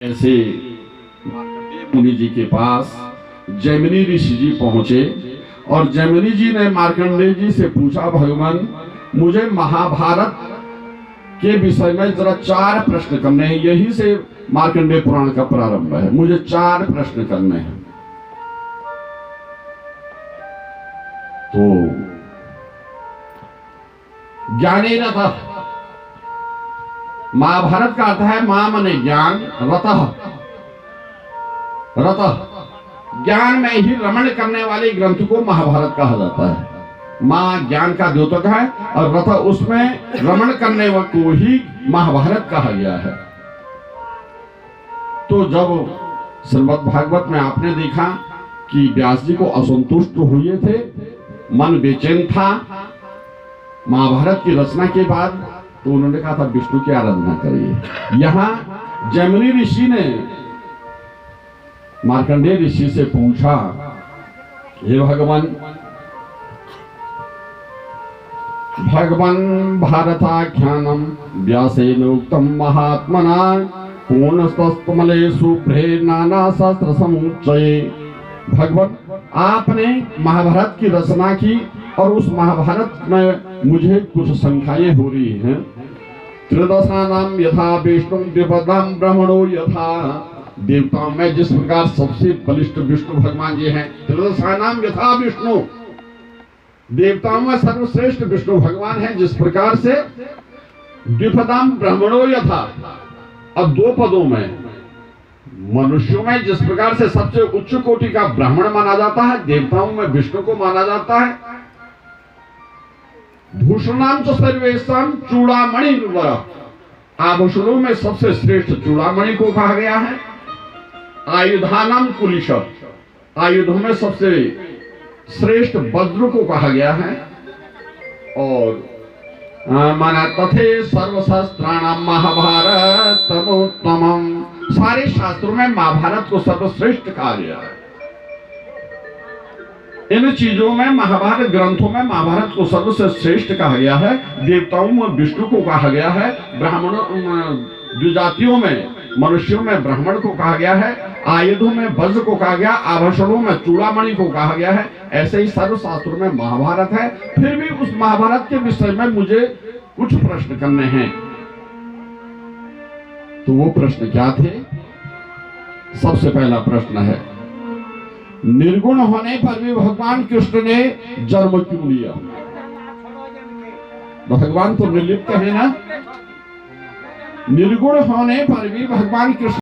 ऐसे मार्कंडेय मुनि जी के पास जैमिनी ऋषि जी पहुंचे और जैमिनी जी ने मार्कंडेय जी से पूछा, भगवान मुझे महाभारत के विषय में जरा 4 प्रश्न करने हैं। यही से मार्कंडेय पुराण का प्रारंभ है। मुझे 4 प्रश्न करने हैं। तो ज्ञाने रतः, महाभारत का अर्थ है मां मने ज्ञान, रतः रतः ज्ञान में ही रमण करने वाले ग्रंथ को महाभारत कहा जाता है। मां ज्ञान का द्योतक है और रथ उसमें रमण करने को ही महाभारत कहा गया है। तो जब श्रीमद् भागवत में आपने देखा कि व्यास जी को असंतुष्ट हुए थे, मन बेचैन था महाभारत की रचना के बाद, तो उन्होंने कहा था विष्णु की आराधना करिए। यहां जैमिनी ऋषि ने मार्कंडेय ऋषि से पूछा, हे भगवान भारताख्यानम व्यासेन उक्तम महात्मना पूर्णस्तमले शुभ्रे नाना शास्त्र समुच्चये। भगवान आपने महाभारत की रचना की और उस महाभारत में मुझे कुछ शंकाएं हो रही हैं। त्रिदशानाम यथा विष्णु द्विपदाम ब्रह्मणो यथा, देवताओं में जिस प्रकार सबसे बलिष्ठ विष्णु भगवान जी हैं, त्रिदशानाम यथा विष्णु, देवताओं में सर्वश्रेष्ठ विष्णु भगवान हैं, जिस प्रकार से द्विपदाम ब्रह्मणो यथा, अब 2 पदों में मनुष्यों में जिस प्रकार से सबसे उच्च कोटि का ब्राह्मण माना जाता है, देवताओं में विष्णु को माना जाता है। भूषणाम च सर्वेषाम चूड़ामणि वर, आभूषणों में सबसे श्रेष्ठ चूड़ामणि को कहा गया है। आयुधानाम कुलिश, आयुधों में सबसे श्रेष्ठ वज्र को कहा गया है। और माना तथे सर्वशास्त्राणाम महाभारतमुत्तमम्, सारे शास्त्रों में महाभारत को सर्वश्रेष्ठ कहा गया है। इन चीजों में महाभारत ग्रंथों में महाभारत को सबसे श्रेष्ठ कहा गया है। देवताओं में विष्णु को कहा गया है, ब्राह्मणों द्विजातियों में मनुष्यों में ब्राह्मण को कहा गया है, आयुधों में वज्र को कहा गया, आभूषणों में चूड़ामणि को कहा गया है। ऐसे ही सर्व शास्त्रों में महाभारत है। फिर भी उस महाभारत के विषय में मुझे कुछ प्रश्न करने हैं। तो वो प्रश्न क्या थे? सबसे पहला प्रश्न है, निर्गुण होने पर भी भगवान कृष्ण ने जन्म क्यों लिया? भगवान तो निर्लिप्त है ना। निर्गुण होने पर भी भगवान कृष्ण